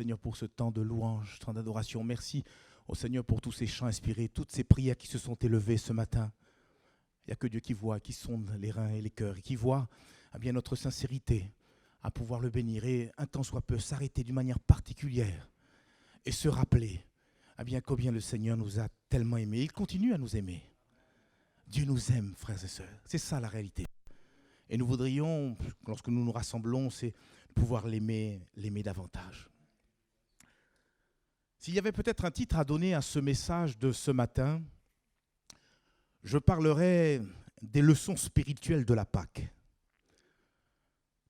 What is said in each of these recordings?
Seigneur pour ce temps de louange, temps d'adoration. Merci au Seigneur pour tous ces chants inspirés, toutes ces prières qui se sont élevées ce matin. Il n'y a que Dieu qui voit, qui sonde les reins et les cœurs et qui voit bien notre sincérité à pouvoir le bénir et un temps soit peu s'arrêter d'une manière particulière et se rappeler bien combien le Seigneur nous a tellement aimés. Il continue à nous aimer. Dieu nous aime, frères et sœurs. C'est ça la réalité. Et nous voudrions, lorsque nous nous rassemblons, c'est pouvoir l'aimer davantage. S'il y avait peut-être un titre à donner à ce message de ce matin, je parlerai des leçons spirituelles de la Pâque.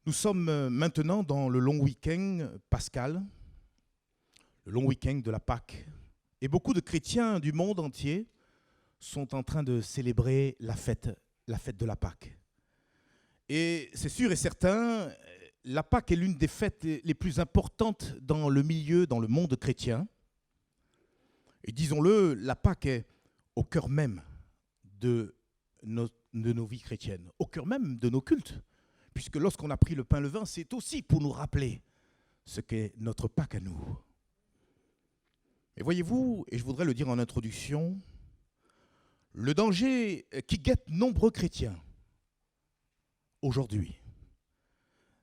Nous sommes maintenant dans le long week-end pascal, le long week-end de la Pâque. Et beaucoup de chrétiens du monde entier sont en train de célébrer la fête de la Pâque. Et c'est sûr et certain, la Pâque est l'une des fêtes les plus importantes dans le milieu, dans le monde chrétien. Et disons-le, la Pâque est au cœur même de nos vies chrétiennes, au cœur même de nos cultes. Puisque lorsqu'on a pris le pain et le vin, c'est aussi pour nous rappeler ce qu'est notre Pâque à nous. Et voyez-vous, et je voudrais le dire en introduction, le danger qui guette nombreux chrétiens aujourd'hui,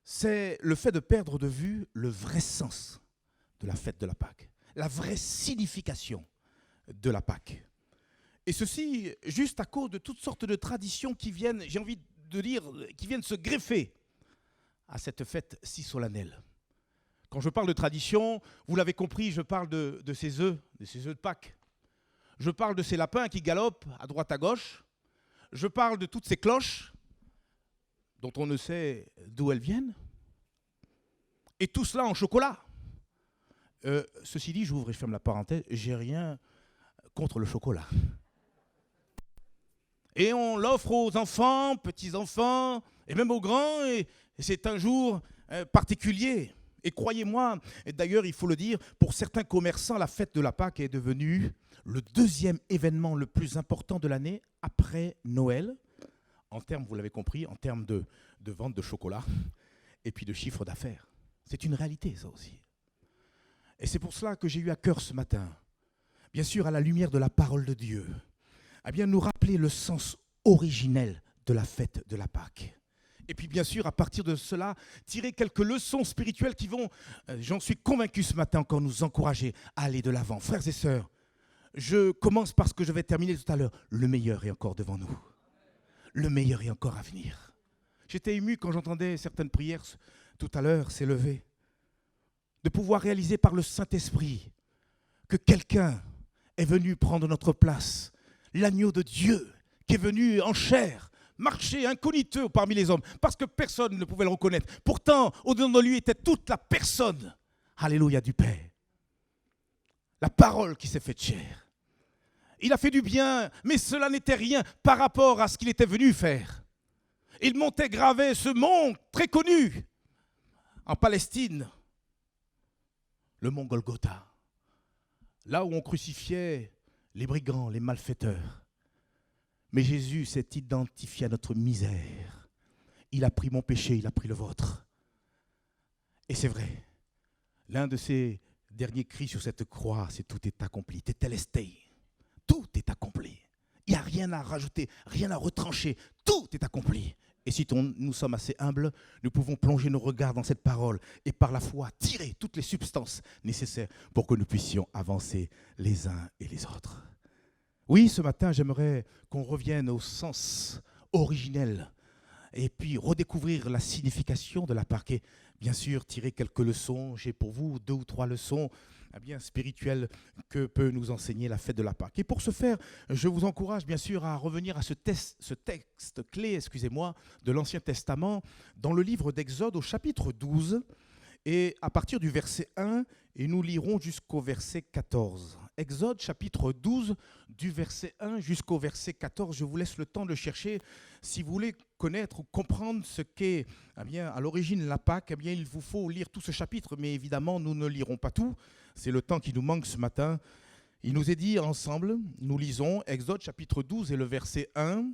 c'est le fait de perdre de vue le vrai sens de la fête de la Pâque, la vraie signification de la Pâque. Et ceci juste à cause de toutes sortes de traditions qui viennent, j'ai envie de dire, qui viennent se greffer à cette fête si solennelle. Quand je parle de tradition, vous l'avez compris, je parle de ces œufs de Pâques. Je parle de ces lapins qui galopent à droite à gauche. Je parle de toutes ces cloches dont on ne sait d'où elles viennent. Et tout cela en chocolat. Ceci dit, j'ouvre et je ferme la parenthèse, j'ai rien contre le chocolat. Et on l'offre aux enfants, petits-enfants, et même aux grands, et c'est un jour particulier. Et croyez-moi, et d'ailleurs il faut le dire, pour certains commerçants, la fête de la Pâque est devenue le deuxième événement le plus important de l'année après Noël, en termes, vous l'avez compris, en termes de vente de chocolat et puis de chiffre d'affaires. C'est une réalité, ça aussi. Et c'est pour cela que j'ai eu à cœur ce matin, bien sûr à la lumière de la parole de Dieu, à bien nous rappeler le sens originel de la fête de la Pâque. Et puis bien sûr, à partir de cela, tirer quelques leçons spirituelles qui vont, j'en suis convaincu ce matin encore, nous encourager à aller de l'avant. Frères et sœurs, je commence par ce que je vais terminer tout à l'heure. Le meilleur est encore devant nous. Le meilleur est encore à venir. J'étais ému quand j'entendais certaines prières tout à l'heure s'élever. De pouvoir réaliser par le Saint-Esprit que quelqu'un est venu prendre notre place. L'agneau de Dieu qui est venu en chair, marcher incognito parmi les hommes, parce que personne ne pouvait le reconnaître. Pourtant, au-dedans de lui était toute la personne, alléluia, du Père. La parole qui s'est faite chair. Il a fait du bien, mais cela n'était rien par rapport à ce qu'il était venu faire. Il montait gravé ce mont très connu en Palestine, le mont Golgotha, là où on crucifiait les brigands, les malfaiteurs. Mais Jésus s'est identifié à notre misère. Il a pris mon péché, il a pris le vôtre. Et c'est vrai, l'un de ses derniers cris sur cette croix, c'est tout est accompli. Tetelestai. Tout est accompli. Il n'y a rien à rajouter, rien à retrancher. Tout est accompli. Et si nous sommes assez humbles, nous pouvons plonger nos regards dans cette parole et par la foi tirer toutes les substances nécessaires pour que nous puissions avancer les uns et les autres. Oui, ce matin, j'aimerais qu'on revienne au sens originel et puis redécouvrir la signification de la Pâque. Et bien sûr, tirer quelques leçons. J'ai pour vous 2 ou 3 leçons bien spirituelles que peut nous enseigner la fête de la Pâque. Et pour ce faire, je vous encourage bien sûr à revenir à ce texte clé, de l'Ancien Testament, dans le livre d'Exode au chapitre 12, et à partir du verset 1, et nous lirons jusqu'au verset 14. Exode chapitre 12, du verset 1 jusqu'au verset 14. Je vous laisse le temps de chercher. Si vous voulez connaître ou comprendre ce qu'est à l'origine la Pâque, il vous faut lire tout ce chapitre. Mais évidemment, nous ne lirons pas tout. C'est le temps qui nous manque ce matin. Il nous est dit ensemble, nous lisons Exode chapitre 12 et le verset 1.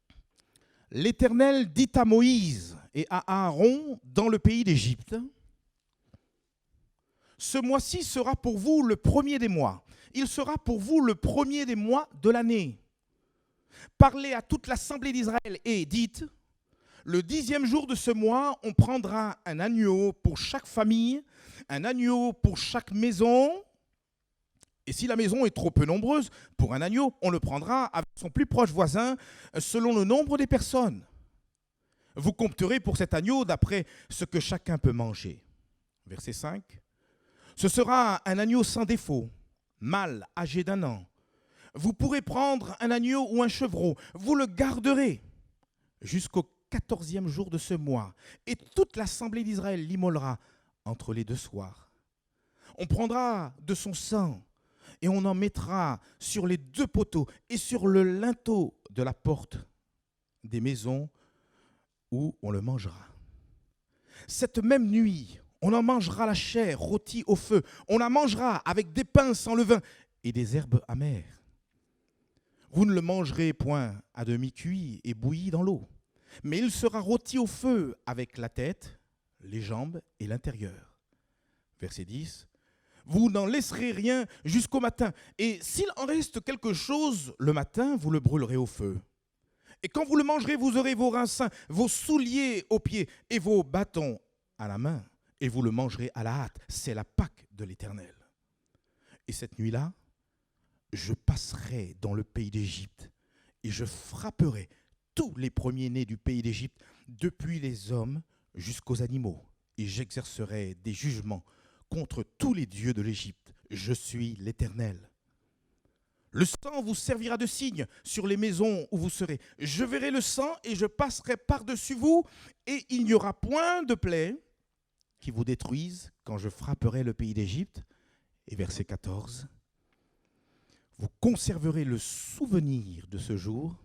« L'Éternel dit à Moïse et à Aaron dans le pays d'Égypte, Ce mois-ci sera pour vous le premier des mois. Il sera pour vous le premier des mois de l'année. Parlez à toute l'assemblée d'Israël et dites, le 10e jour de ce mois, on prendra un agneau pour chaque famille, un agneau pour chaque maison. Et si la maison est trop peu nombreuse, pour un agneau, on le prendra avec son plus proche voisin selon le nombre des personnes. Vous compterez pour cet agneau d'après ce que chacun peut manger. Verset 5. Ce sera un agneau sans défaut, mâle, âgé d'1 an. Vous pourrez prendre un agneau ou un chevreau, vous le garderez jusqu'au 14e jour de ce mois, et toute l'assemblée d'Israël l'immolera entre les 2 soirs. On prendra de son sang et on en mettra sur les 2 poteaux et sur le linteau de la porte des maisons où on le mangera. Cette même nuit, on en mangera la chair rôtie au feu. On la mangera avec des pains sans levain et des herbes amères. Vous ne le mangerez point à demi cuit et bouilli dans l'eau, mais il sera rôti au feu avec la tête, les jambes et l'intérieur. Verset 10. Vous n'en laisserez rien jusqu'au matin, et s'il en reste quelque chose le matin, vous le brûlerez au feu. Et quand vous le mangerez, vous aurez vos reins sains, vos souliers aux pieds et vos bâtons à la main, et vous le mangerez à la hâte. C'est la Pâque de l'Éternel. Et cette nuit-là, je passerai dans le pays d'Égypte, et je frapperai tous les premiers-nés du pays d'Égypte, depuis les hommes jusqu'aux animaux, et j'exercerai des jugements contre tous les dieux de l'Égypte. Je suis l'Éternel. Le sang vous servira de signe sur les maisons où vous serez. Je verrai le sang et je passerai par-dessus vous, et il n'y aura point de plaie qui vous détruise quand je frapperai le pays d'Égypte. Et verset 14. Vous conserverez le souvenir de ce jour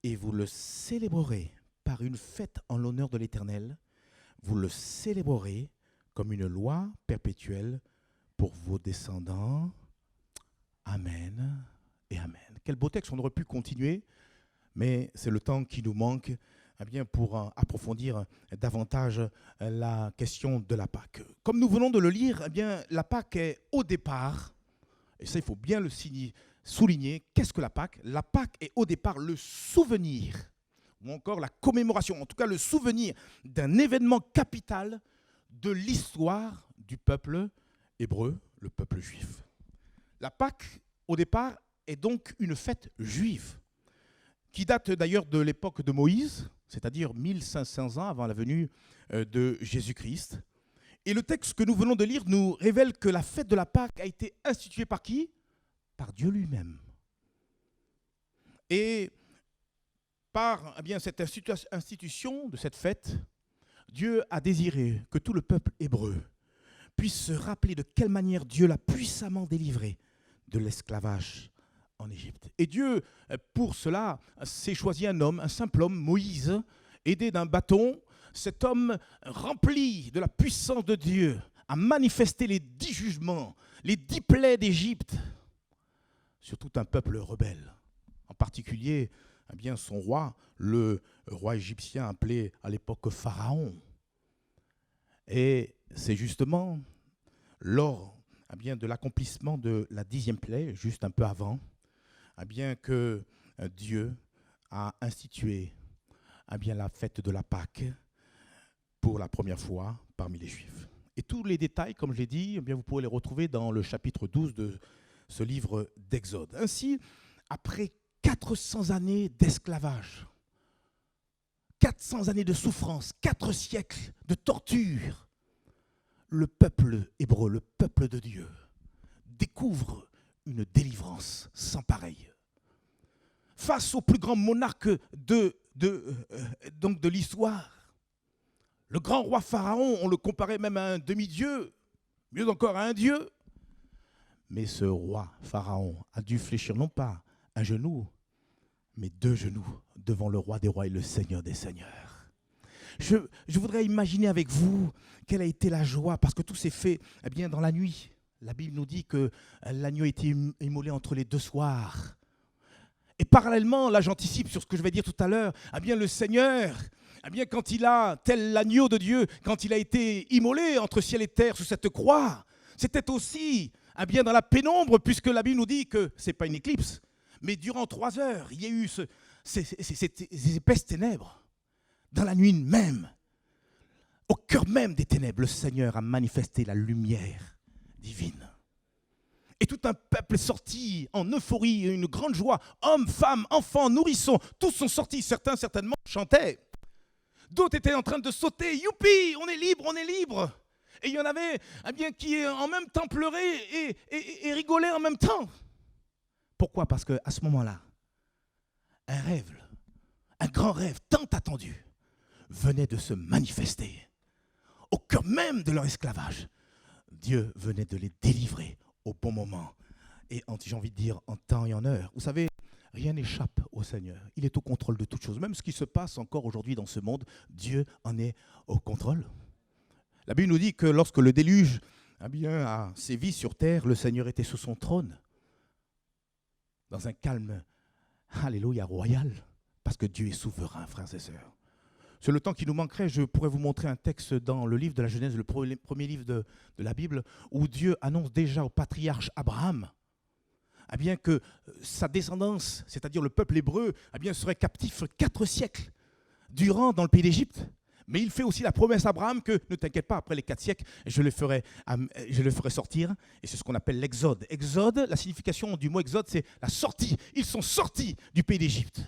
et vous le célébrerez par une fête en l'honneur de l'Éternel. Vous le célébrerez comme une loi perpétuelle pour vos descendants. Amen et amen. Quel beau texte, on aurait pu continuer, mais c'est le temps qui nous manque pour approfondir davantage la question de la Pâque. Comme nous venons de le lire, la Pâque est au départ, et ça il faut bien le souligner, qu'est-ce que la Pâque ? La Pâque est au départ le souvenir, ou encore la commémoration, en tout cas le souvenir d'un événement capital de l'histoire du peuple hébreu, le peuple juif. La Pâque, au départ, est donc une fête juive, qui date d'ailleurs de l'époque de Moïse, c'est-à-dire 1500 ans avant la venue de Jésus-Christ. Et le texte que nous venons de lire nous révèle que la fête de la Pâque a été instituée par qui ? Par Dieu lui-même. Et par cette institution de cette fête, Dieu a désiré que tout le peuple hébreu puisse se rappeler de quelle manière Dieu l'a puissamment délivré de l'esclavage en Égypte. Et Dieu, pour cela, s'est choisi un homme, un simple homme, Moïse, aidé d'un bâton. Cet homme, rempli de la puissance de Dieu, a manifesté les 10 jugements, les 10 plaies d'Égypte sur tout un peuple rebelle. En particulier, son roi, le roi égyptien appelé à l'époque Pharaon. Et c'est justement lors de l'accomplissement de la 10e plaie, juste un peu avant, que Dieu a institué la fête de la Pâque pour la première fois parmi les Juifs. Et tous les détails, comme je l'ai dit, vous pourrez les retrouver dans le chapitre 12 de ce livre d'Exode. Ainsi, après 400 années d'esclavage, 400 années de souffrance, 4 siècles de torture, le peuple hébreu, le peuple de Dieu, découvre une délivrance sans pareille. Face au plus grand monarque de l'histoire, le grand roi Pharaon, on le comparait même à un demi-dieu, mieux encore à un dieu. Mais ce roi Pharaon a dû fléchir non pas un genou, mais 2 genoux devant le roi des rois et le Seigneur des seigneurs. Je voudrais imaginer avec vous quelle a été la joie, parce que tout s'est fait dans la nuit. La Bible nous dit que l'agneau a été immolé entre les 2 soirs. Et parallèlement, là j'anticipe sur ce que je vais dire tout à l'heure, le Seigneur, quand il a, tel l'agneau de Dieu, quand il a été immolé entre ciel et terre sous cette croix, C'était aussi dans la pénombre, puisque la Bible nous dit que ce n'est pas une éclipse, mais durant 3 heures, il y a eu ces épaisses ténèbres. Dans la nuit même, au cœur même des ténèbres, le Seigneur a manifesté la lumière divine. Et tout un peuple est sorti en euphorie, une grande joie. Hommes, femmes, enfants, nourrissons, tous sont sortis. Certains, certainement, chantaient. D'autres étaient en train de sauter. Youpi, on est libre, on est libre. Et il y en avait qui en même temps pleuraient et rigolaient en même temps. Pourquoi? Parce qu'à ce moment-là, un rêve, un grand rêve tant attendu, venait de se manifester. Au cœur même de leur esclavage, Dieu venait de les délivrer au bon moment. Et j'ai envie de dire en temps et en heure. Vous savez, rien n'échappe au Seigneur. Il est au contrôle de toutes choses. Même ce qui se passe encore aujourd'hui dans ce monde, Dieu en est au contrôle. La Bible nous dit que lorsque le déluge a sévi sur terre, le Seigneur était sous son trône, dans un calme, alléluia, royal, parce que Dieu est souverain, frères et sœurs. Sur le temps qui nous manquerait, je pourrais vous montrer un texte dans le livre de la Genèse, le premier livre de la Bible, où Dieu annonce déjà au patriarche Abraham que sa descendance, c'est-à-dire le peuple hébreu, serait captif 4 siècles durant dans le pays d'Égypte. Mais il fait aussi la promesse à Abraham que, ne t'inquiète pas, après les 4 siècles, je le ferai sortir. Et c'est ce qu'on appelle l'exode. Exode, la signification du mot exode, c'est la sortie. Ils sont sortis du pays d'Égypte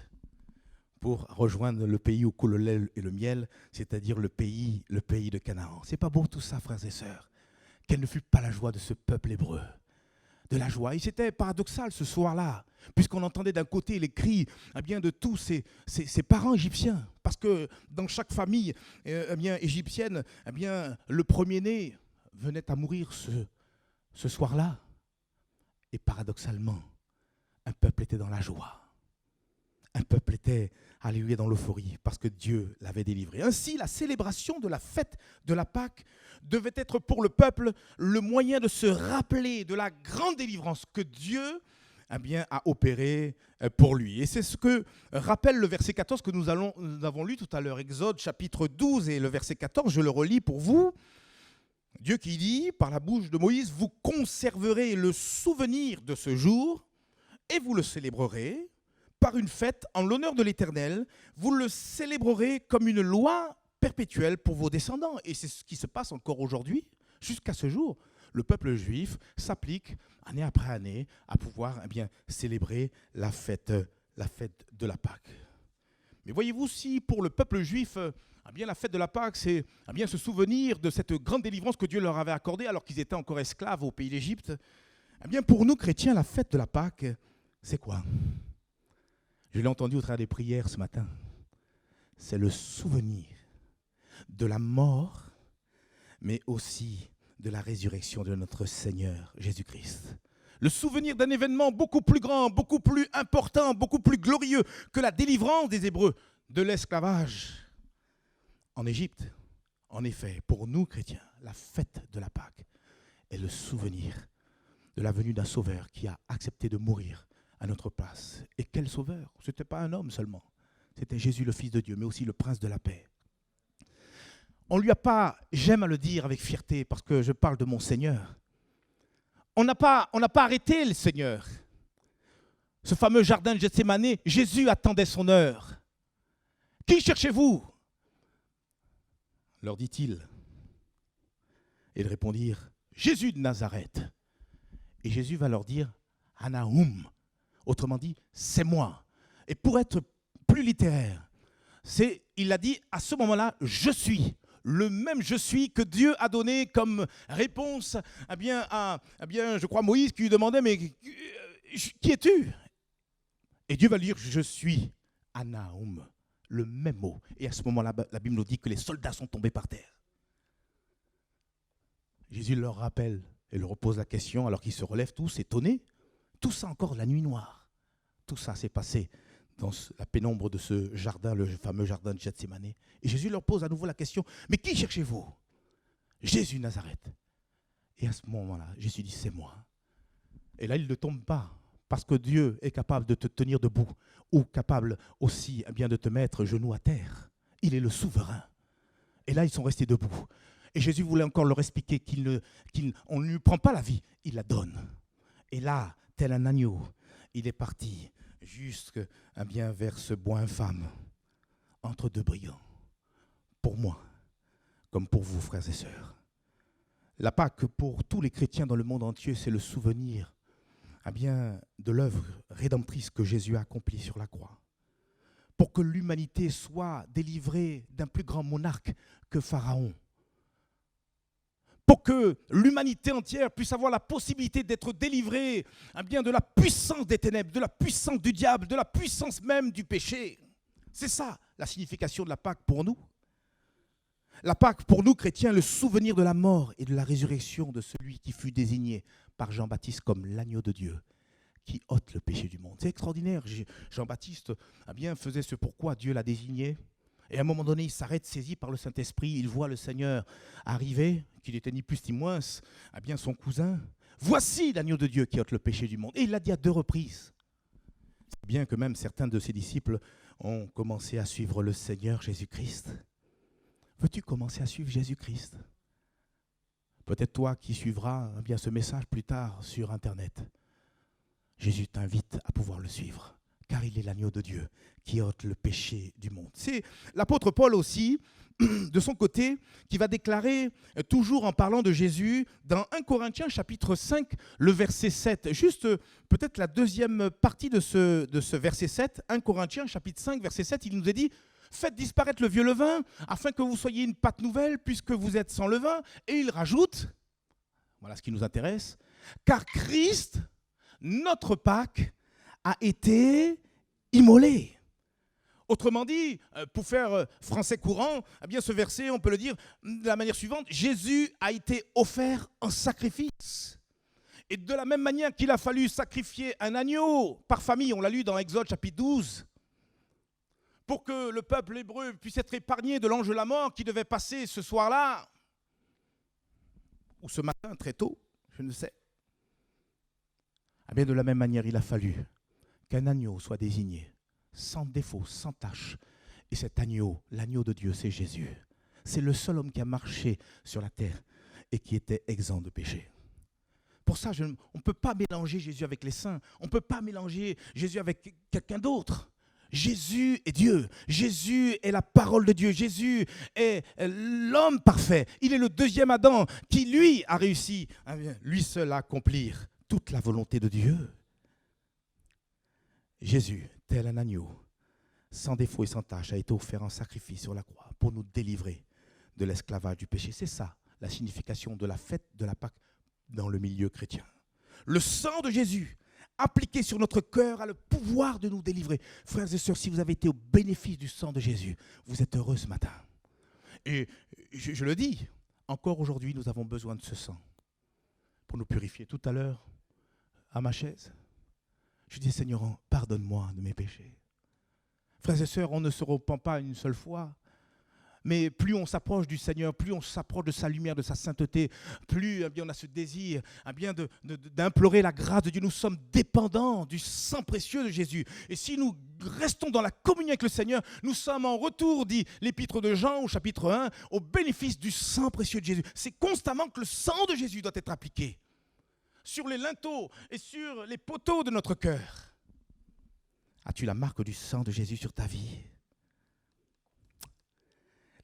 pour rejoindre le pays où coule le lait et le miel, c'est-à-dire le pays de Canaan. C'est pas beau tout ça, frères et sœurs? Quelle ne fut pas la joie de ce peuple hébreu? De la joie. Et c'était paradoxal ce soir-là, puisqu'on entendait d'un côté les cris de tous ces parents égyptiens. Parce que dans chaque famille égyptienne, le premier-né venait à mourir ce soir-là. Et paradoxalement, un peuple était dans la joie. Un peuple était, alléluia, dans l'euphorie, parce que Dieu l'avait délivré. Ainsi, la célébration de la fête de la Pâque devait être pour le peuple le moyen de se rappeler de la grande délivrance que Dieu a opérée pour lui. Et c'est ce que rappelle le verset 14 que nous avons lu tout à l'heure, Exode chapitre 12 et le verset 14, je le relis pour vous. Dieu qui dit, par la bouche de Moïse, vous conserverez le souvenir de ce jour et vous le célébrerez par une fête en l'honneur de l'Éternel. Vous le célébrerez comme une loi perpétuelle pour vos descendants. Et c'est ce qui se passe encore aujourd'hui, jusqu'à ce jour. Le peuple juif s'applique année après année à pouvoir célébrer la fête de la Pâque. Mais voyez-vous, si pour le peuple juif, la fête de la Pâque, c'est se souvenir de cette grande délivrance que Dieu leur avait accordée alors qu'ils étaient encore esclaves au pays d'Égypte, pour nous chrétiens, la fête de la Pâque, c'est quoi? Je l'ai entendu au travers des prières ce matin. C'est le souvenir de la mort, mais aussi de la résurrection de notre Seigneur Jésus-Christ. Le souvenir d'un événement beaucoup plus grand, beaucoup plus important, beaucoup plus glorieux que la délivrance des Hébreux de l'esclavage en Égypte. En effet, pour nous chrétiens, la fête de la Pâque est le souvenir de la venue d'un sauveur qui a accepté de mourir à notre place. Et quel sauveur? Ce n'était pas un homme seulement. C'était Jésus, le Fils de Dieu, mais aussi le Prince de la paix. On ne lui a pas, j'aime à le dire avec fierté, parce que je parle de mon Seigneur, on n'a pas arrêté le Seigneur. Ce fameux jardin de Gethsémani, Jésus attendait son heure. Qui cherchez-vous? Leur dit-il. Et ils répondirent, Jésus de Nazareth. Et Jésus va leur dire, Anaoum. Autrement dit, c'est moi. Et pour être plus littéraire, il a dit à ce moment-là, je suis. Le même je suis que Dieu a donné comme réponse je crois Moïse qui lui demandait, mais qui es-tu? Et Dieu va lui dire, je suis Anaoum, le même mot. Et à ce moment-là, la Bible nous dit que les soldats sont tombés par terre. Jésus leur rappelle et leur pose la question alors qu'ils se relèvent tous étonnés. Tout ça encore la nuit noire. Tout ça s'est passé dans la pénombre de ce jardin, le fameux jardin de Gethsémani. Et Jésus leur pose à nouveau la question, mais qui cherchez-vous? Jésus Nazareth. Et à ce moment-là, Jésus dit, c'est moi. Et là, il ne tombe pas, parce que Dieu est capable de te tenir debout, ou capable aussi de te mettre genoux à terre. Il est le souverain. Et là, ils sont restés debout. Et Jésus voulait encore leur expliquer qu'on ne lui prend pas la vie, il la donne. Et là, tel un agneau, il est parti jusque vers ce bois infâme, entre deux brigands, pour moi, comme pour vous, frères et sœurs. La Pâque, pour tous les chrétiens dans le monde entier, c'est le souvenir de l'œuvre rédemptrice que Jésus a accomplie sur la croix. Pour que l'humanité soit délivrée d'un plus grand monarque que Pharaon. Pour que l'humanité entière puisse avoir la possibilité d'être délivrée de la puissance des ténèbres, de la puissance du diable, de la puissance même du péché. C'est ça la signification de la Pâque pour nous. La Pâque, pour nous chrétiens, le souvenir de la mort et de la résurrection de celui qui fut désigné par Jean-Baptiste comme l'agneau de Dieu qui ôte le péché du monde. C'est extraordinaire. Jean-Baptiste faisait ce pourquoi Dieu l'a désigné. Et à un moment donné, il s'arrête, saisi par le Saint-Esprit. Il voit le Seigneur arriver, qu'il n'était ni plus ni moins, son cousin. Voici l'agneau de Dieu qui ôte le péché du monde. Et il l'a dit à 2 reprises. C'est bien que même certains de ses disciples ont commencé à suivre le Seigneur Jésus-Christ. Veux-tu commencer à suivre Jésus-Christ? Peut-être toi qui suivras ce message plus tard sur Internet. Jésus t'invite à pouvoir le suivre, car il est l'agneau de Dieu qui ôte le péché du monde. C'est l'apôtre Paul aussi, de son côté, qui va déclarer, toujours en parlant de Jésus, dans 1 Corinthiens chapitre 5, le verset 7. Juste peut-être la deuxième partie de ce verset 7, 1 Corinthiens chapitre 5, verset 7, il nous est dit: faites disparaître le vieux levain, afin que vous soyez une pâte nouvelle, puisque vous êtes sans levain. Et il rajoute, voilà ce qui nous intéresse, car Christ, notre Pâque, a été immolé. Autrement dit, pour faire français courant, ce verset, on peut le dire de la manière suivante: Jésus a été offert en sacrifice. Et de la même manière qu'il a fallu sacrifier un agneau par famille, on l'a lu dans Exode chapitre 12, pour que le peuple hébreu puisse être épargné de l'ange de la mort qui devait passer ce soir-là, ou ce matin très tôt, je ne sais. De la même manière, il a fallu qu'un agneau soit désigné, sans défaut, sans tache. Et cet agneau, l'agneau de Dieu, c'est Jésus. C'est le seul homme qui a marché sur la terre et qui était exempt de péché. Pour ça, on ne peut pas mélanger Jésus avec les saints. On ne peut pas mélanger Jésus avec quelqu'un d'autre. Jésus est Dieu. Jésus est la parole de Dieu. Jésus est l'homme parfait. Il est le deuxième Adam qui, lui, a réussi, lui seul, à accomplir toute la volonté de Dieu. Jésus, tel un agneau, sans défaut et sans tache, a été offert en sacrifice sur la croix pour nous délivrer de l'esclavage du péché. C'est ça la signification de la fête de la Pâque dans le milieu chrétien. Le sang de Jésus appliqué sur notre cœur a le pouvoir de nous délivrer. Frères et sœurs, si vous avez été au bénéfice du sang de Jésus, vous êtes heureux ce matin. Et je le dis, encore aujourd'hui, nous avons besoin de ce sang pour nous purifier. Tout à l'heure, à ma chaise, je dis: Seigneur, pardonne-moi de mes péchés. Frères et sœurs, on ne se repent pas une seule fois. Mais plus on s'approche du Seigneur, plus on s'approche de sa lumière, de sa sainteté, plus on a ce désir d'implorer la grâce de Dieu. Nous sommes dépendants du sang précieux de Jésus. Et si nous restons dans la communion avec le Seigneur, nous sommes en retour, dit l'épître de Jean au chapitre 1, au bénéfice du sang précieux de Jésus. C'est constamment que le sang de Jésus doit être appliqué sur les linteaux et sur les poteaux de notre cœur. As-tu la marque du sang de Jésus sur ta vie?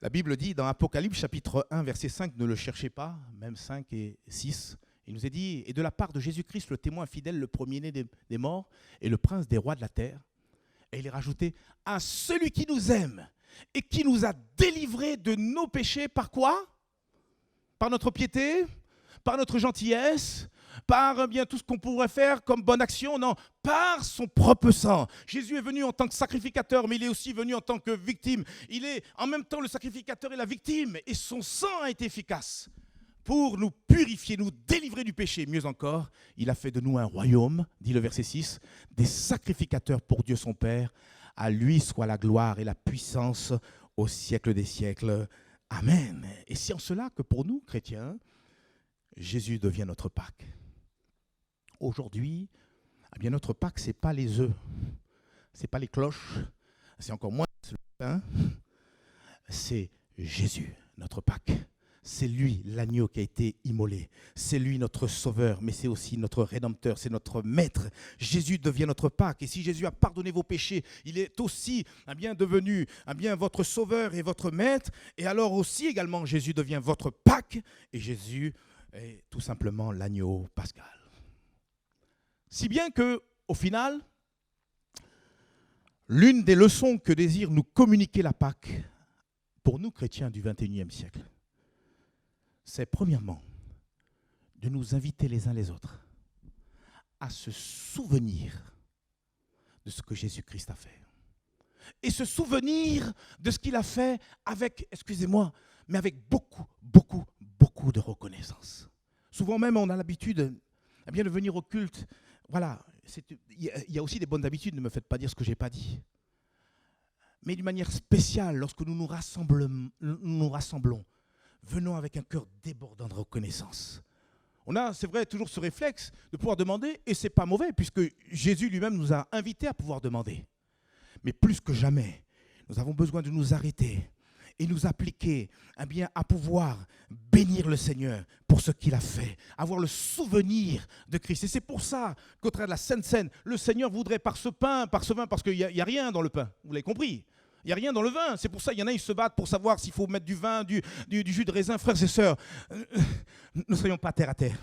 La Bible dit dans Apocalypse chapitre 1, verset 5, ne le cherchez pas, même 5 et 6, il nous est dit: et de la part de Jésus-Christ, le témoin fidèle, le premier-né des morts et le prince des rois de la terre. Et il est rajouté: à celui qui nous aime et qui nous a délivrés de nos péchés, par quoi? Par notre piété? Par notre gentillesse? Par tout ce qu'on pourrait faire comme bonne action? Non, par son propre sang. Jésus est venu en tant que sacrificateur, mais il est aussi venu en tant que victime. Il est en même temps le sacrificateur et la victime, et son sang a été efficace pour nous purifier, nous délivrer du péché. Mieux encore, il a fait de nous un royaume, dit le verset 6, des sacrificateurs pour Dieu son Père. À lui soit la gloire et la puissance au siècle des siècles. Amen. Et c'est en cela que pour nous, chrétiens, Jésus devient notre Pâque. Aujourd'hui, notre Pâque, ce n'est pas les œufs, ce n'est pas les cloches, c'est encore moins le pain, c'est Jésus, notre Pâque. C'est lui, l'agneau qui a été immolé. C'est lui notre sauveur, mais c'est aussi notre rédempteur, c'est notre maître. Jésus devient notre Pâque. Et si Jésus a pardonné vos péchés, il est aussi devenu votre sauveur et votre maître. Et alors aussi également, Jésus devient votre Pâque. Et Jésus est tout simplement l'agneau pascal. Si bien que, au final, l'une des leçons que désire nous communiquer la Pâque, pour nous chrétiens du XXIe siècle, c'est premièrement de nous inviter les uns les autres à se souvenir de ce que Jésus-Christ a fait. Et se souvenir de ce qu'il a fait avec, excusez-moi, mais avec beaucoup, beaucoup, beaucoup de reconnaissance. Souvent même, on a l'habitude de venir au culte. Voilà, il y a aussi des bonnes habitudes, ne me faites pas dire ce que je n'ai pas dit. Mais d'une manière spéciale, lorsque nous nous rassemblons, venons avec un cœur débordant de reconnaissance. On a, c'est vrai, toujours ce réflexe de pouvoir demander, et ce n'est pas mauvais, puisque Jésus lui-même nous a invités à pouvoir demander. Mais plus que jamais, nous avons besoin de nous arrêter et nous appliquer à pouvoir bénir le Seigneur pour ce qu'il a fait, avoir le souvenir de Christ. Et c'est pour ça qu'au travers de la Sainte Seine, le Seigneur voudrait par ce vin, parce qu'il n'y a rien dans le pain, vous l'avez compris. Il n'y a rien dans le vin. C'est pour ça qu'il y en a, ils se battent pour savoir s'il faut mettre du vin, du jus de raisin. Frères et sœurs, ne soyons pas terre à terre.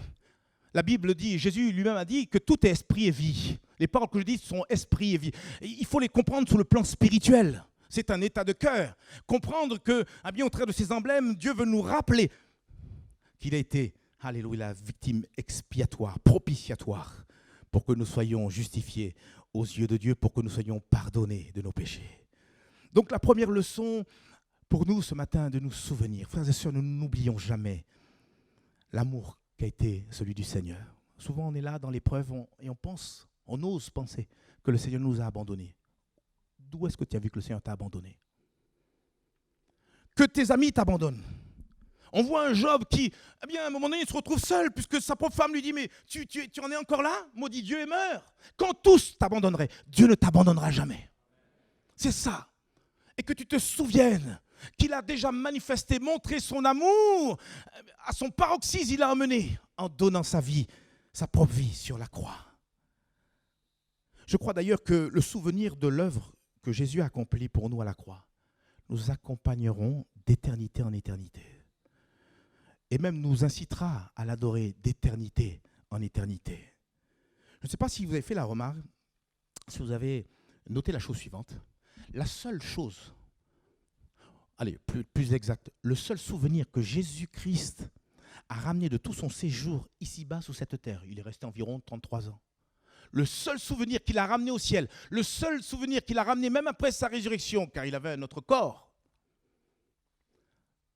La Bible dit, Jésus lui-même a dit que tout est esprit et vie. Les paroles que je dis sont esprit et vie. Et il faut les comprendre sur le plan spirituel. C'est un état de cœur. Comprendre que, au travers de ces emblèmes, Dieu veut nous rappeler qu'il a été, alléluia, la victime expiatoire, propitiatoire, pour que nous soyons justifiés aux yeux de Dieu, pour que nous soyons pardonnés de nos péchés. Donc la première leçon pour nous ce matin, de nous souvenir. Frères et sœurs, nous n'oublions jamais l'amour qui a été celui du Seigneur. Souvent on est là dans l'épreuve et on ose penser que le Seigneur nous a abandonnés. D'où est-ce que tu as vu que le Seigneur t'a abandonné? Que tes amis t'abandonnent. On voit un Job qui, à un moment donné, il se retrouve seul, puisque sa propre femme lui dit, mais tu en es encore là? Maudit Dieu et meurs. Quand tous t'abandonneraient, Dieu ne t'abandonnera jamais. C'est ça. Et que tu te souviennes qu'il a déjà manifesté, montré son amour. À son paroxysme, il a amené en donnant sa vie, sa propre vie sur la croix. Je crois d'ailleurs que le souvenir de l'œuvre que Jésus a accomplie pour nous à la croix nous accompagneront d'éternité en éternité. Et même nous incitera à l'adorer d'éternité en éternité. Je ne sais pas si vous avez fait la remarque, si vous avez noté la chose suivante. La seule chose, plus exact, le seul souvenir que Jésus-Christ a ramené de tout son séjour ici-bas sous cette terre, il est resté environ 33 ans. Le seul souvenir qu'il a ramené au ciel, le seul souvenir qu'il a ramené même après sa résurrection, car il avait un autre corps,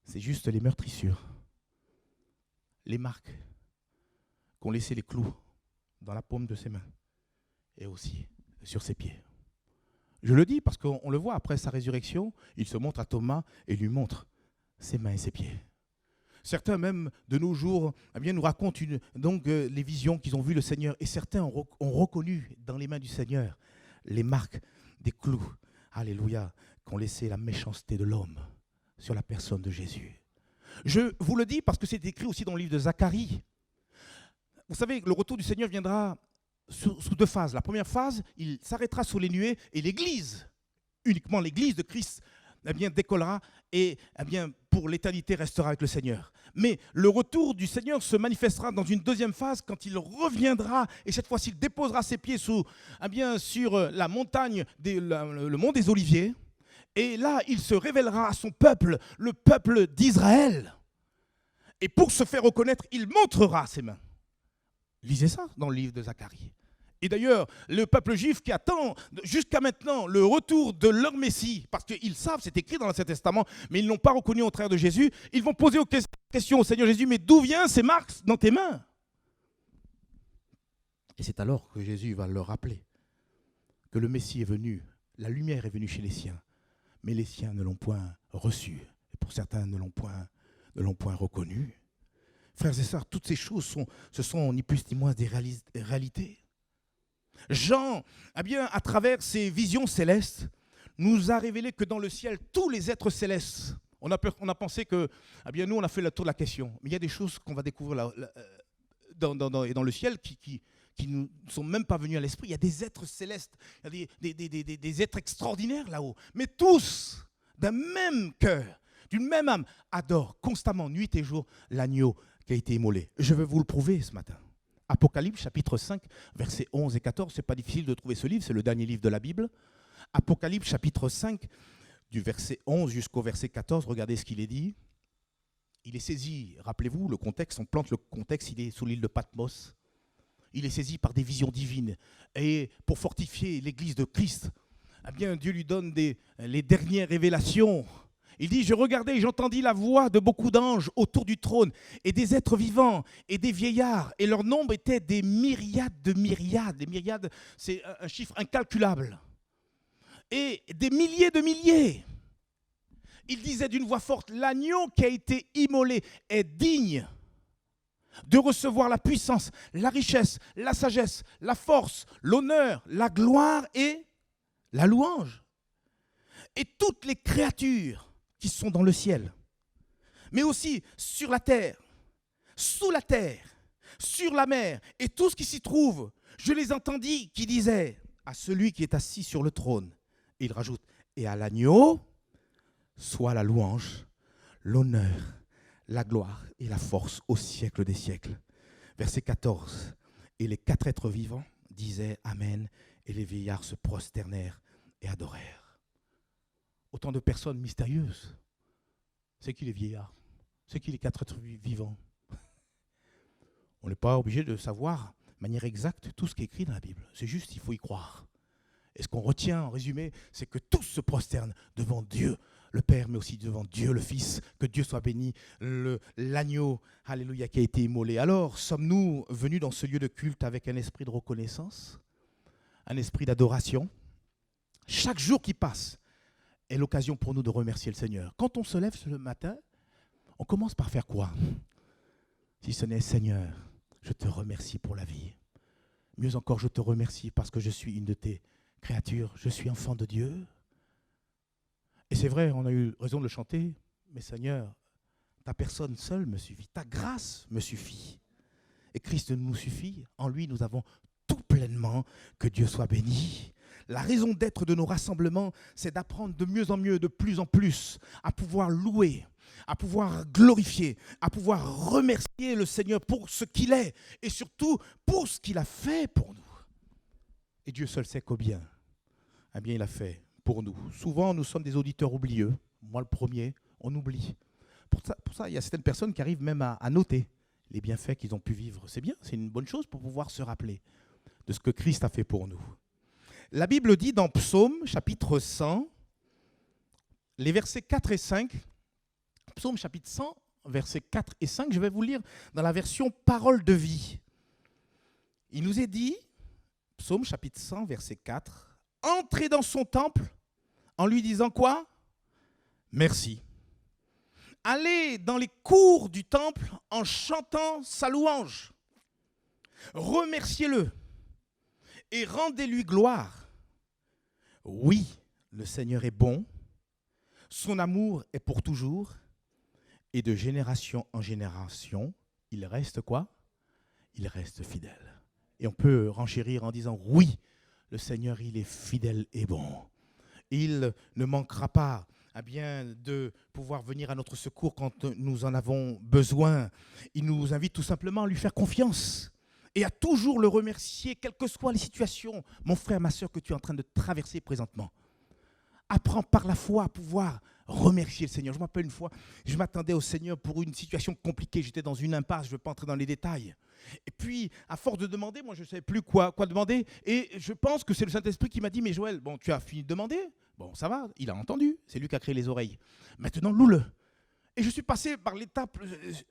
c'est juste les meurtrissures, les marques qu'ont laissé les clous dans la paume de ses mains et aussi sur ses pieds. Je le dis parce qu'on le voit après sa résurrection, il se montre à Thomas et lui montre ses mains et ses pieds. Certains même de nos jours nous racontent les visions qu'ils ont vues le Seigneur, et certains ont reconnu dans les mains du Seigneur les marques des clous, alléluia, qu'ont laissé la méchanceté de l'homme sur la personne de Jésus. Je vous le dis parce que c'est écrit aussi dans le livre de Zacharie. Vous savez, le retour du Seigneur viendra sous deux phases. La première phase, il s'arrêtera sous les nuées et l'Église, uniquement l'Église de Christ, décollera et pour l'éternité restera avec le Seigneur. Mais le retour du Seigneur se manifestera dans une deuxième phase quand il reviendra et cette fois-ci il déposera ses pieds sur la montagne, le mont des Oliviers, et là il se révélera à son peuple, le peuple d'Israël. Et pour se faire reconnaître, il montrera ses mains. Lisez ça dans le livre de Zacharie. Et d'ailleurs, le peuple juif qui attend jusqu'à maintenant le retour de leur Messie, parce qu'ils savent, c'est écrit dans l'Ancien Testament, mais ils ne l'ont pas reconnu au travers de Jésus, ils vont poser aux questions au Seigneur Jésus, mais d'où viennent ces marques dans tes mains? Et c'est alors que Jésus va leur rappeler que le Messie est venu, la lumière est venue chez les siens, mais les siens ne l'ont point reçu, et pour certains ne l'ont point reconnu. Frères et sœurs, toutes ces choses ce sont ni plus ni moins des réalités. Jean, à travers ses visions célestes, nous a révélé que dans le ciel, tous les êtres célestes, On a pensé que, eh bien, nous, on a fait le tour de la question. Mais il y a des choses qu'on va découvrir dans le ciel qui ne sont même pas venus à l'esprit. Il y a des êtres célestes, il y a des êtres extraordinaires là-haut. Mais tous, d'un même cœur, d'une même âme, adorent constamment, nuit et jour, l'agneau qui a été immolé. Je vais vous le prouver ce matin. Apocalypse, chapitre 5, versets 11 et 14. Ce n'est pas difficile de trouver ce livre, c'est le dernier livre de la Bible. Apocalypse, chapitre 5, du verset 11 jusqu'au verset 14, regardez ce qu'il est dit. Il est saisi, rappelez-vous, le contexte, on plante le contexte, il est sous l'île de Patmos. Il est saisi par des visions divines. Et pour fortifier l'église de Christ, eh bien, Dieu lui donne les dernières révélations. Il dit, je regardais et j'entendis la voix de beaucoup d'anges autour du trône et des êtres vivants et des vieillards. Et leur nombre était des myriades de myriades. Les myriades, c'est un chiffre incalculable. Et des milliers de milliers. Il disait d'une voix forte, l'agneau qui a été immolé est digne de recevoir la puissance, la richesse, la sagesse, la force, l'honneur, la gloire et la louange. Et toutes les créatures qui sont dans le ciel, mais aussi sur la terre, sous la terre, sur la mer, et tout ce qui s'y trouve, je les entendis qui disaient à celui qui est assis sur le trône, et il rajoute, et à l'agneau, soit la louange, l'honneur, la gloire et la force au siècle des siècles. Verset 14, et les 4 êtres vivants disaient Amen, et les vieillards se prosternèrent et adorèrent. Autant de personnes mystérieuses. C'est qui les vieillards? C'est qui les 4 êtres vivants? On n'est pas obligé de savoir de manière exacte tout ce qui est écrit dans la Bible. C'est juste, il faut y croire. Et ce qu'on retient en résumé, c'est que tous se prosternent devant Dieu le Père, mais aussi devant Dieu le Fils. Que Dieu soit béni, l'agneau, alléluia, qui a été immolé. Alors, sommes-nous venus dans ce lieu de culte avec un esprit de reconnaissance, un esprit d'adoration? Chaque jour qui passe est l'occasion pour nous de remercier le Seigneur. Quand on se lève ce matin, on commence par faire quoi? Si ce n'est Seigneur, je te remercie pour la vie. Mieux encore, je te remercie parce que je suis une de tes créatures, je suis enfant de Dieu. Et c'est vrai, on a eu raison de le chanter, mais Seigneur, ta personne seule me suffit, ta grâce me suffit. Et Christ nous suffit, en lui nous avons tout pleinement, que Dieu soit béni. La raison d'être de nos rassemblements, c'est d'apprendre de mieux en mieux, de plus en plus, à pouvoir louer, à pouvoir glorifier, à pouvoir remercier le Seigneur pour ce qu'il est et surtout pour ce qu'il a fait pour nous. Et Dieu seul sait combien. Eh bien, il a fait pour nous. Souvent, nous sommes des auditeurs oublieux. Moi, le premier, on oublie. Pour ça, il y a certaines personnes qui arrivent même à noter les bienfaits qu'ils ont pu vivre. C'est bien, c'est une bonne chose pour pouvoir se rappeler de ce que Christ a fait pour nous. La Bible dit dans Psaume, chapitre 100, les versets 4 et 5, Psaume chapitre 100, versets 4 et 5, je vais vous lire dans la version Parole de vie. Il nous est dit, Psaume chapitre 100, verset 4, « Entrez dans son temple en lui disant quoi? Merci. Allez dans les cours du temple en chantant sa louange. Remerciez-le et rendez-lui gloire. Oui, le Seigneur est bon, son amour est pour toujours, et de génération en génération, il reste quoi? Il reste fidèle. » Et on peut renchérir en disant, oui, le Seigneur, il est fidèle et bon. Il ne manquera pas de pouvoir venir à notre secours quand nous en avons besoin. Il nous invite tout simplement à lui faire confiance et à toujours le remercier, quelles que soient les situations, mon frère, ma soeur, que tu es en train de traverser présentement. Apprends par la foi à pouvoir remercier le Seigneur. Je me rappelle une fois, je m'attendais au Seigneur pour une situation compliquée. J'étais dans une impasse, je ne vais pas entrer dans les détails. Et puis, à force de demander, moi, je ne savais plus quoi demander. Et je pense que c'est le Saint-Esprit qui m'a dit, mais Joël, bon, tu as fini de demander? Bon, ça va, il a entendu. C'est lui qui a créé les oreilles. Maintenant, loue-le. Et je suis passé par l'étape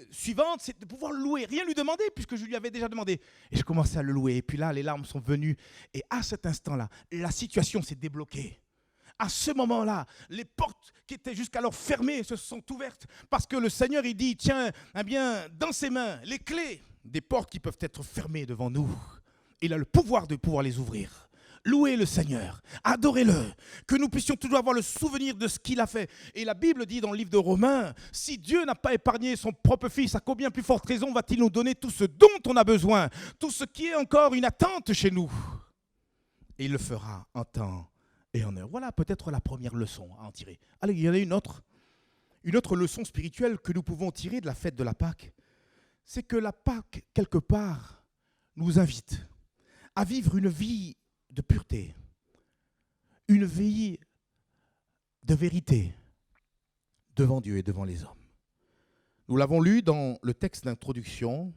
suivante, c'est de pouvoir le louer. Rien lui demander, puisque je lui avais déjà demandé. Et je commençais à le louer. Et puis là, les larmes sont venues. Et à cet instant-là, la situation s'est débloquée. À ce moment-là, les portes qui étaient jusqu'alors fermées se sont ouvertes parce que le Seigneur, il dit, tiens, dans ses mains, les clés des portes qui peuvent être fermées devant nous. Il a le pouvoir de pouvoir les ouvrir. louer le Seigneur, adorez-le, que nous puissions toujours avoir le souvenir de ce qu'il a fait. Et la Bible dit dans le livre de Romains, si Dieu n'a pas épargné son propre Fils, à combien plus forte raison va-t-il nous donner tout ce dont on a besoin, tout ce qui est encore une attente chez nous? Et il le fera en temps et en heure. Voilà peut-être la première leçon à en tirer. Allez, il y en a une autre leçon spirituelle que nous pouvons tirer de la fête de la Pâque, c'est que la Pâque, quelque part, nous invite à vivre une vie de pureté, une vie de vérité devant Dieu et devant les hommes. Nous l'avons lu dans le texte d'introduction,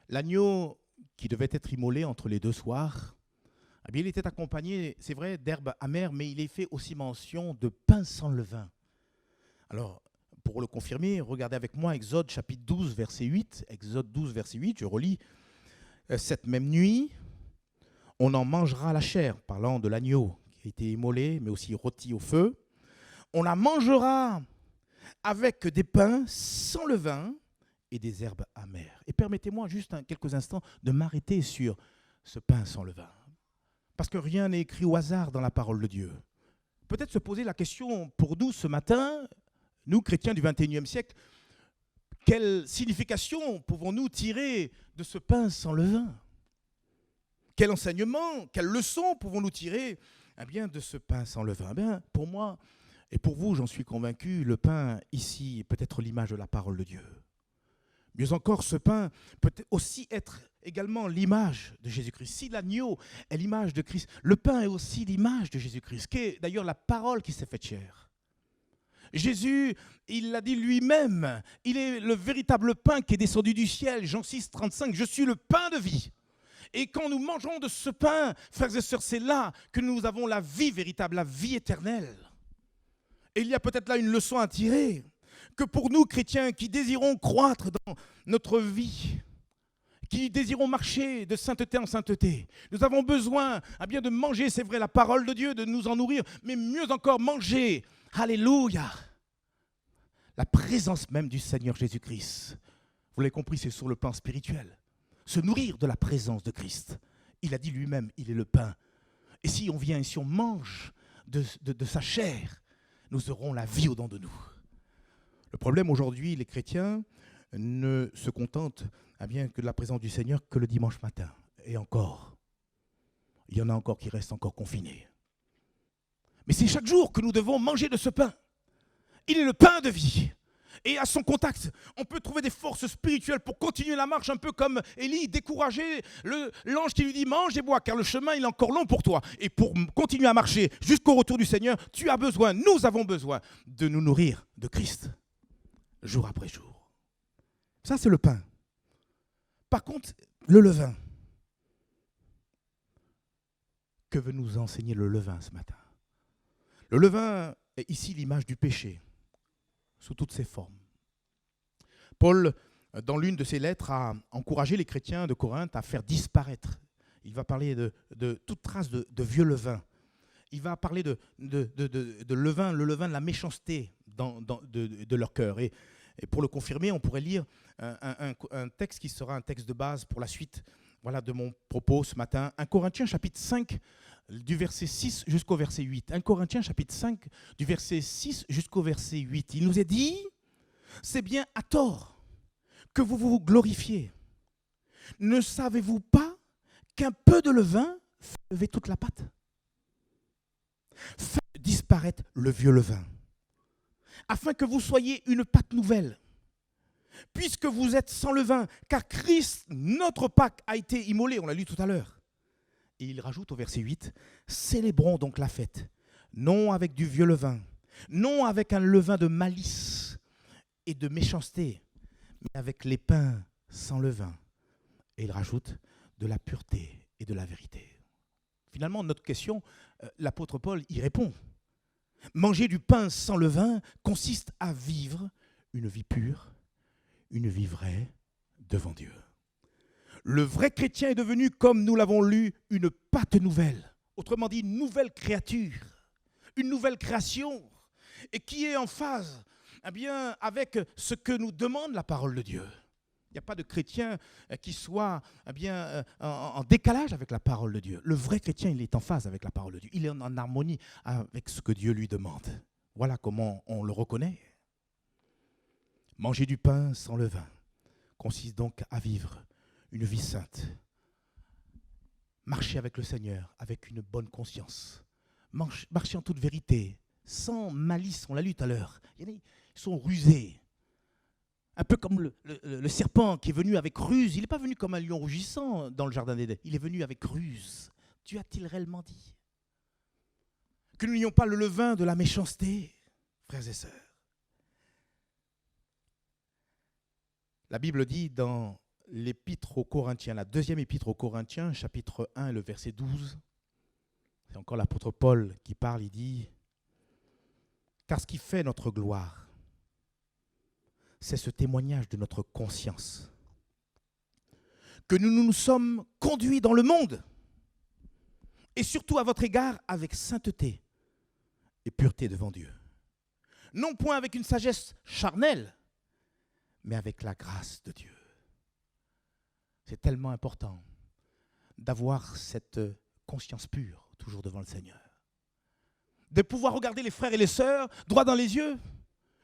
l'agneau qui devait être immolé entre les deux soirs, eh bien, il était accompagné, c'est vrai, d'herbes amères, mais il est fait aussi mention de pain sans levain. Alors, pour le confirmer, regardez avec moi Exode chapitre 12, verset 8. Exode 12, verset 8, je relis. Cette même nuit, on en mangera la chair, parlant de l'agneau qui a été immolé, mais aussi rôti au feu. On la mangera avec des pains sans levain et des herbes amères. Et permettez-moi juste quelques instants de m'arrêter sur ce pain sans levain. Parce que rien n'est écrit au hasard dans la parole de Dieu. Peut-être se poser la question pour nous ce matin, nous chrétiens du XXIe siècle, quelle signification pouvons-nous tirer de ce pain sans levain? Quel enseignement, quelle leçon pouvons-nous tirer bien, de ce pain sans levain? Bien, pour moi et pour vous, j'en suis convaincu, le pain ici est peut-être l'image de la parole de Dieu. Mieux encore, ce pain peut aussi être également l'image de Jésus-Christ. Si l'agneau est l'image de Christ, le pain est aussi l'image de Jésus-Christ, qui est d'ailleurs la parole qui s'est faite chair. Jésus, il l'a dit lui-même, il est le véritable pain qui est descendu du ciel. Jean 6, 35, je suis le pain de vie. Et quand nous mangeons de ce pain, frères et sœurs, c'est là que nous avons la vie véritable, la vie éternelle. Et il y a peut-être là une leçon à tirer, que pour nous, chrétiens, qui désirons croître dans notre vie, qui désirons marcher de sainteté en sainteté, nous avons besoin bien de manger, c'est vrai, la parole de Dieu, de nous en nourrir, mais mieux encore, manger, alléluia, la présence même du Seigneur Jésus-Christ. Vous l'avez compris, c'est sur le plan spirituel. Se nourrir de la présence de Christ. Il a dit lui-même, il est le pain. Et si on vient et si on mange de sa chair, nous aurons la vie au-dedans de nous. Le problème aujourd'hui, les chrétiens ne se contentent bien que de la présence du Seigneur que le dimanche matin. Et encore, il y en a encore qui restent encore confinés. Mais c'est chaque jour que nous devons manger de ce pain. Il est le pain de vie. Et à son contact, on peut trouver des forces spirituelles pour continuer la marche, un peu comme Élie, décourager l'ange qui lui dit « mange et bois, car le chemin il est encore long pour toi. » Et pour continuer à marcher jusqu'au retour du Seigneur, tu as besoin, nous avons besoin de nous nourrir de Christ, jour après jour. Ça, c'est le pain. Par contre, le levain. Que veut nous enseigner le levain ce matin? Le levain est ici l'image du péché, sous toutes ses formes. Paul, dans l'une de ses lettres, a encouragé les chrétiens de Corinthe à faire disparaître. Il va parler de toute trace de vieux levain. Il va parler de levain, le levain de la méchanceté de leur cœur. Et pour le confirmer, on pourrait lire un texte qui sera un texte de base pour la suite de mon propos ce matin. 1 Corinthiens chapitre 5, du verset 6 jusqu'au verset 8. 1 Corinthiens chapitre 5, du verset 6 jusqu'au verset 8. Il nous est dit, c'est bien à tort que vous vous glorifiez. Ne savez-vous pas qu'un peu de levain fait lever toute la pâte? Faites disparaître le vieux levain, afin que vous soyez une pâte nouvelle, puisque vous êtes sans levain, car Christ, notre Pâque, a été immolé, on l'a lu tout à l'heure. Et il rajoute au verset 8, « Célébrons donc la fête, non avec du vieux levain, non avec un levain de malice et de méchanceté, mais avec les pains sans levain. » Et il rajoute, « de la pureté et de la vérité. » Finalement, notre question, l'apôtre Paul y répond. Manger du pain sans levain consiste à vivre une vie pure, une vie vraie devant Dieu. Le vrai chrétien est devenu, comme nous l'avons lu, une pâte nouvelle. Autrement dit, une nouvelle créature, une nouvelle création, et qui est en phase avec ce que nous demande la parole de Dieu. Il n'y a pas de chrétien qui soit en décalage avec la parole de Dieu. Le vrai chrétien, il est en phase avec la parole de Dieu. Il est en harmonie avec ce que Dieu lui demande. Voilà comment on le reconnaît. Manger du pain sans levain consiste donc à vivre une vie sainte. Marcher avec le Seigneur, avec une bonne conscience. Marcher en toute vérité, sans malice, on l'a lu tout à l'heure. Ils sont rusés. Un peu comme le serpent qui est venu avec ruse. Il n'est pas venu comme un lion rugissant dans le jardin d'Éden. Il est venu avec ruse. Dieu a-t-il réellement dit que nous n'ayons pas le levain de la méchanceté, frères et sœurs? La Bible dit dans l'épître aux Corinthiens, la deuxième épître aux Corinthiens, chapitre 1, le verset 12, c'est encore l'apôtre Paul qui parle, il dit « Car ce qui fait notre gloire, c'est ce témoignage de notre conscience, que nous nous sommes conduits dans le monde, et surtout à votre égard avec sainteté et pureté devant Dieu. Non point avec une sagesse charnelle, mais avec la grâce de Dieu. » C'est tellement important d'avoir cette conscience pure, toujours devant le Seigneur. De pouvoir regarder les frères et les sœurs droit dans les yeux.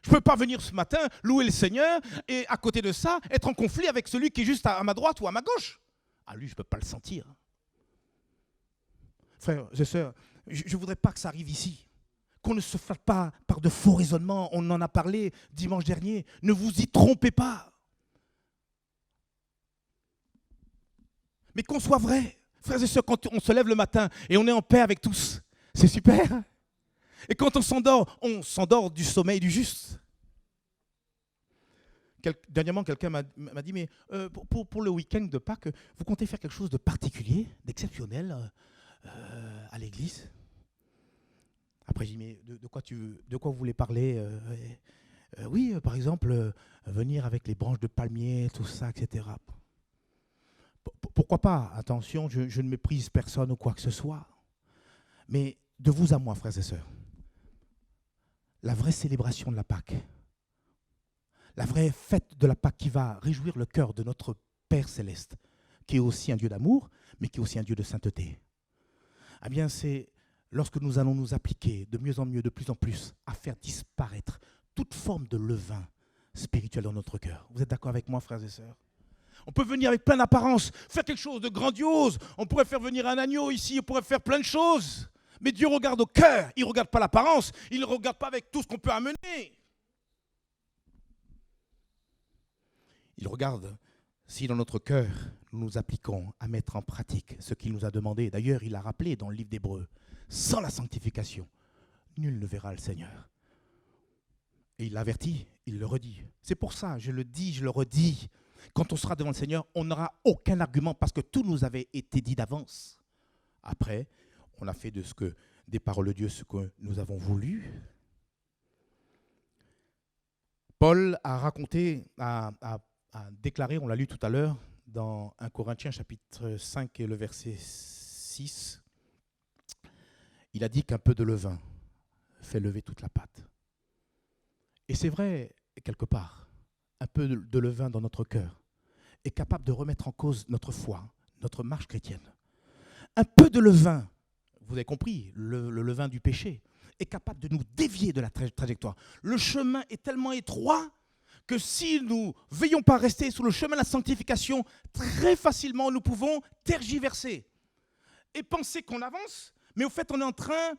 Je ne peux pas venir ce matin louer le Seigneur et à côté de ça, être en conflit avec celui qui est juste à ma droite ou à ma gauche. Ah, lui, je ne peux pas le sentir. Frères et sœurs, je ne voudrais pas que ça arrive ici. Qu'on ne se fasse pas par de faux raisonnements. On en a parlé dimanche dernier. Ne vous y trompez pas. Mais qu'on soit vrai. Frères et sœurs, quand on se lève le matin et on est en paix avec tous, c'est super. Et quand on s'endort du sommeil du juste. Dernièrement, quelqu'un m'a dit, mais pour le week-end de Pâques, vous comptez faire quelque chose de particulier, d'exceptionnel à l'église? Après, j'ai dit, mais de quoi vous voulez parler? Oui, par exemple, venir avec les branches de palmier, tout ça, etc. Pourquoi pas? Attention, je ne méprise personne ou quoi que ce soit. Mais de vous à moi, frères et sœurs, la vraie célébration de la Pâque, la vraie fête de la Pâque qui va réjouir le cœur de notre Père Céleste, qui est aussi un Dieu d'amour, mais qui est aussi un Dieu de sainteté. Eh bien, c'est lorsque nous allons nous appliquer de mieux en mieux, de plus en plus, à faire disparaître toute forme de levain spirituel dans notre cœur. Vous êtes d'accord avec moi, frères et sœurs? On peut venir avec plein d'apparence, faire quelque chose de grandiose. On pourrait faire venir un agneau ici, on pourrait faire plein de choses. Mais Dieu regarde au cœur, il ne regarde pas l'apparence, il ne regarde pas avec tout ce qu'on peut amener. Il regarde si dans notre cœur, nous nous appliquons à mettre en pratique ce qu'il nous a demandé. D'ailleurs, il a rappelé dans le livre d'Hébreux, sans la sanctification, nul ne verra le Seigneur. Et il l'avertit, il le redit. C'est pour ça, je le dis, je le redis. Quand on sera devant le Seigneur, on n'aura aucun argument parce que tout nous avait été dit d'avance. Après, on a fait des paroles de Dieu ce que nous avons voulu. Paul a raconté, a déclaré, on l'a lu tout à l'heure, dans 1 Corinthiens chapitre 5 et le verset 6, il a dit qu'un peu de levain fait lever toute la pâte. Et c'est vrai, quelque part, un peu de levain dans notre cœur est capable de remettre en cause notre foi, notre marche chrétienne. Un peu de levain, vous avez compris, le levain du péché, est capable de nous dévier de la trajectoire. Le chemin est tellement étroit que si nous ne veillons pas à rester sur le chemin de la sanctification, très facilement nous pouvons tergiverser et penser qu'on avance, mais au fait on est en train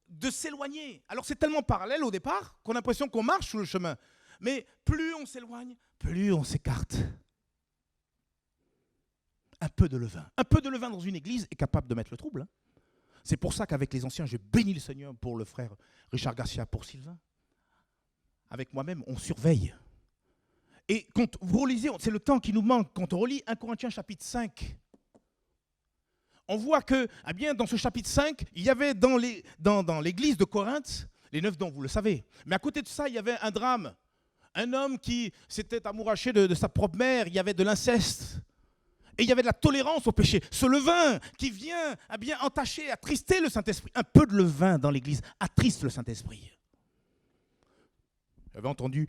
de s'éloigner. Alors c'est tellement parallèle au départ qu'on a l'impression qu'on marche sur le chemin. Mais plus on s'éloigne, plus on s'écarte. Un peu de levain dans une église est capable de mettre le trouble. C'est pour ça qu'avec les anciens, j'ai béni le Seigneur pour le frère Richard Garcia, pour Sylvain. Avec moi-même, on surveille. Et quand vous relisez, c'est le temps qui nous manque, quand on relit 1 Corinthiens chapitre 5, on voit que, eh bien, dans ce chapitre 5, il y avait dans l'église de Corinthe, les 9 dons, vous le savez. Mais à côté de ça, il y avait un drame. Un homme qui s'était amouraché de sa propre mère, il y avait de l'inceste. Et il y avait de la tolérance au péché. Ce levain qui vient entacher, attrister le Saint-Esprit. Un peu de levain dans l'église attriste le Saint-Esprit. J'avais entendu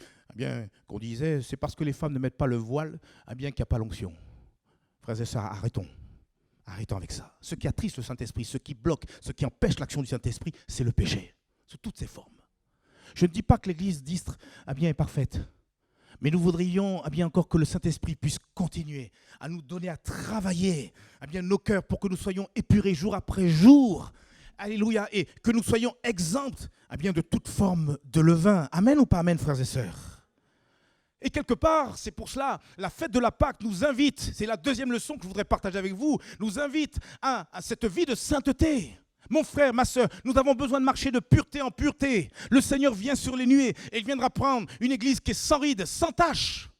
qu'on disait, c'est parce que les femmes ne mettent pas le voile qu'il n'y a pas l'onction. Frères et sœurs, arrêtons. Arrêtons avec ça. Ce qui attriste le Saint-Esprit, ce qui bloque, ce qui empêche l'action du Saint-Esprit, c'est le péché, sous toutes ses formes. Je ne dis pas que l'Église d'Istres est parfaite, mais nous voudrions encore que le Saint-Esprit puisse continuer à nous donner à travailler nos cœurs pour que nous soyons épurés jour après jour. Alléluia. Et que nous soyons exempts de toute forme de levain. Amen ou pas amen, frères et sœurs? Et quelque part, c'est pour cela, la fête de la Pâque nous invite, c'est la deuxième leçon que je voudrais partager avec vous, nous invite à cette vie de sainteté. Mon frère, ma sœur, nous avons besoin de marcher de pureté en pureté. Le Seigneur vient sur les nuées et il viendra prendre une église qui est sans rides, sans tache.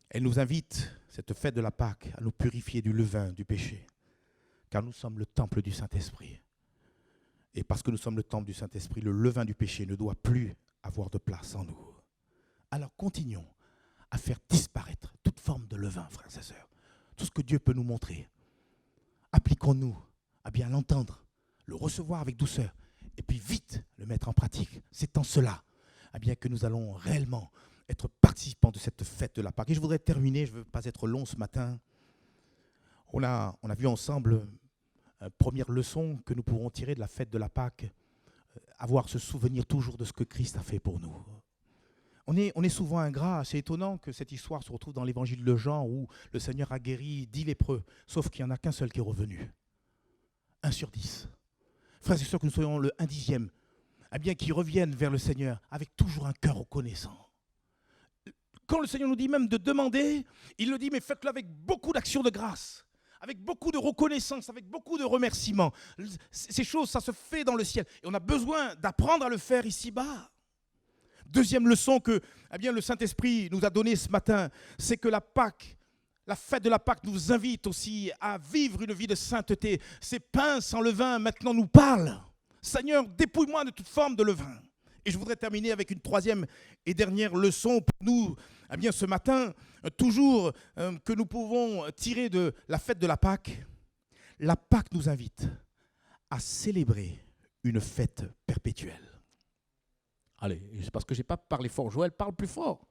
Elle nous invite, cette fête de la Pâque, à nous purifier du levain, du péché, car nous sommes le temple du Saint-Esprit. Et parce que nous sommes le temple du Saint-Esprit, le levain du péché ne doit plus avoir de place en nous. Alors continuons à faire disparaître toute forme de levain, frères et sœurs. Tout ce que Dieu peut nous montrer. Appliquons-nous à bien l'entendre, le recevoir avec douceur, et puis vite le mettre en pratique. C'est en cela que nous allons réellement être participants de cette fête de la Pâque. Et je voudrais terminer, je ne veux pas être long ce matin. On a vu ensemble première leçon que nous pourrons tirer de la fête de la Pâque, avoir ce souvenir toujours de ce que Christ a fait pour nous. On est souvent ingrats. C'est étonnant que cette histoire se retrouve dans l'évangile de Jean où le Seigneur a guéri 10 lépreux, sauf qu'il n'y en a qu'un seul qui est revenu. 1 sur 10. Frères et sœurs, que nous soyons le 1/10, qui reviennent vers le Seigneur avec toujours un cœur reconnaissant. Quand le Seigneur nous dit même de demander, il le dit, mais faites-le avec beaucoup d'actions de grâce. Avec beaucoup de reconnaissance, avec beaucoup de remerciements. Ces choses, ça se fait dans le ciel. Et on a besoin d'apprendre à le faire ici-bas. Deuxième leçon que le Saint-Esprit nous a donnée ce matin, c'est que la Pâque, la fête de la Pâque nous invite aussi à vivre une vie de sainteté. Ces pains sans levain maintenant nous parlent. Seigneur, dépouille-moi de toute forme de levain. Et je voudrais terminer avec une troisième et dernière leçon pour nous, ce matin, toujours que nous pouvons tirer de la fête de la Pâque. La Pâque nous invite à célébrer une fête perpétuelle. Allez, c'est parce que je n'ai pas parlé fort. Joël parle plus fort.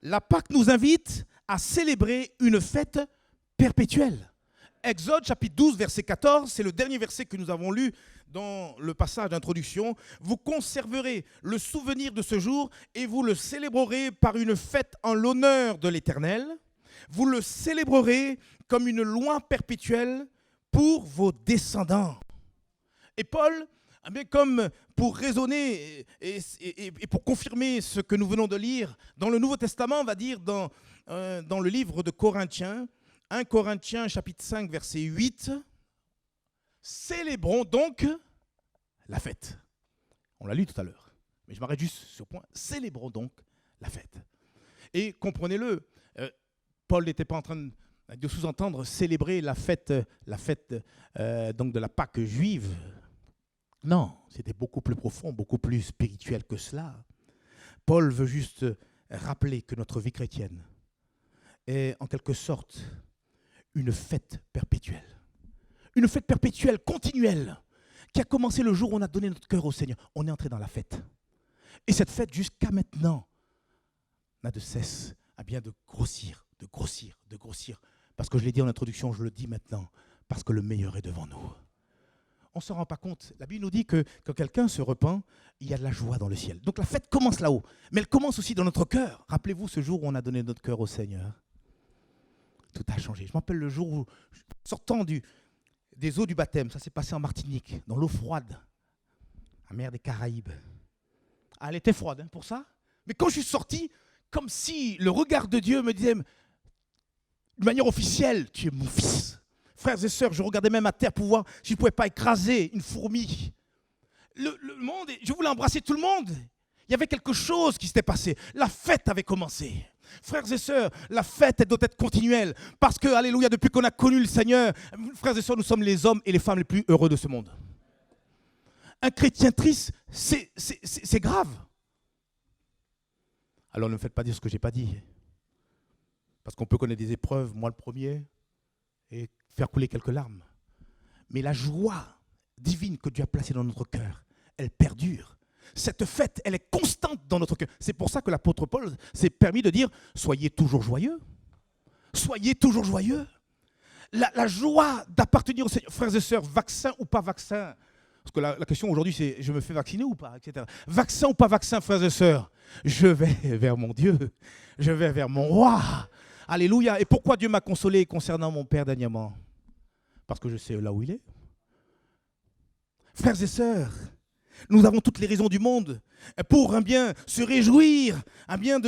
La Pâque nous invite à célébrer une fête perpétuelle. Exode chapitre 12, verset 14, c'est le dernier verset que nous avons lu dans le passage d'introduction. Vous conserverez le souvenir de ce jour et vous le célébrerez par une fête en l'honneur de l'Éternel. Vous le célébrerez comme une loi perpétuelle pour vos descendants. Et Paul, comme pour raisonner et pour confirmer ce que nous venons de lire, dans le Nouveau Testament, on va dire dans le livre de Corinthiens, 1 Corinthiens chapitre 5 verset 8, célébrons donc la fête. On l'a lu tout à l'heure, mais je m'arrête juste sur ce point. Célébrons donc la fête. Et comprenez-le, Paul n'était pas en train de sous-entendre célébrer la fête donc de la Pâque juive. Non, c'était beaucoup plus profond, beaucoup plus spirituel que cela. Paul veut juste rappeler que notre vie chrétienne est en quelque sorte une fête perpétuelle. Une fête perpétuelle, continuelle, qui a commencé le jour où on a donné notre cœur au Seigneur. On est entré dans la fête. Et cette fête, jusqu'à maintenant, n'a de cesse de grossir, de grossir, de grossir. Parce que je l'ai dit en introduction, je le dis maintenant, parce que le meilleur est devant nous. On ne s'en rend pas compte. La Bible nous dit que quand quelqu'un se repent, il y a de la joie dans le ciel. Donc la fête commence là-haut, mais elle commence aussi dans notre cœur. Rappelez-vous ce jour où on a donné notre cœur au Seigneur. Tout a changé. Je m'appelle le jour où, sortant des eaux du baptême, ça s'est passé en Martinique, dans l'eau froide, la mer des Caraïbes. Ah, elle était froide pour ça. Mais quand je suis sorti, comme si le regard de Dieu me disait, de manière officielle, tu es mon fils. Frères et sœurs, je regardais même à terre pour voir si je ne pouvais pas écraser une fourmi. Le monde, je voulais embrasser tout le monde. Il y avait quelque chose qui s'était passé. La fête avait commencé. Frères et sœurs, la fête elle doit être continuelle. Parce que, alléluia, depuis qu'on a connu le Seigneur, frères et sœurs, nous sommes les hommes et les femmes les plus heureux de ce monde. Un chrétien triste, c'est grave. Alors ne me faites pas dire ce que je n'ai pas dit. Parce qu'on peut connaître des épreuves, moi le premier, et faire couler quelques larmes. Mais la joie divine que Dieu a placée dans notre cœur, elle perdure. Cette fête, elle est constante dans notre cœur. C'est pour ça que l'apôtre Paul s'est permis de dire « Soyez toujours joyeux. Soyez toujours joyeux. » La joie d'appartenir au Seigneur. Frères et sœurs, vaccin ou pas vaccin. Parce que la question aujourd'hui, c'est « Je me fais vacciner ou pas ?» etc. Vaccin ou pas vaccin, frères et sœurs, je vais vers mon Dieu. Je vais vers mon roi. Alléluia. Et pourquoi Dieu m'a consolé concernant mon père dernièrement? Parce que je sais là où il est. Frères et sœurs, nous avons toutes les raisons du monde pour bien se réjouir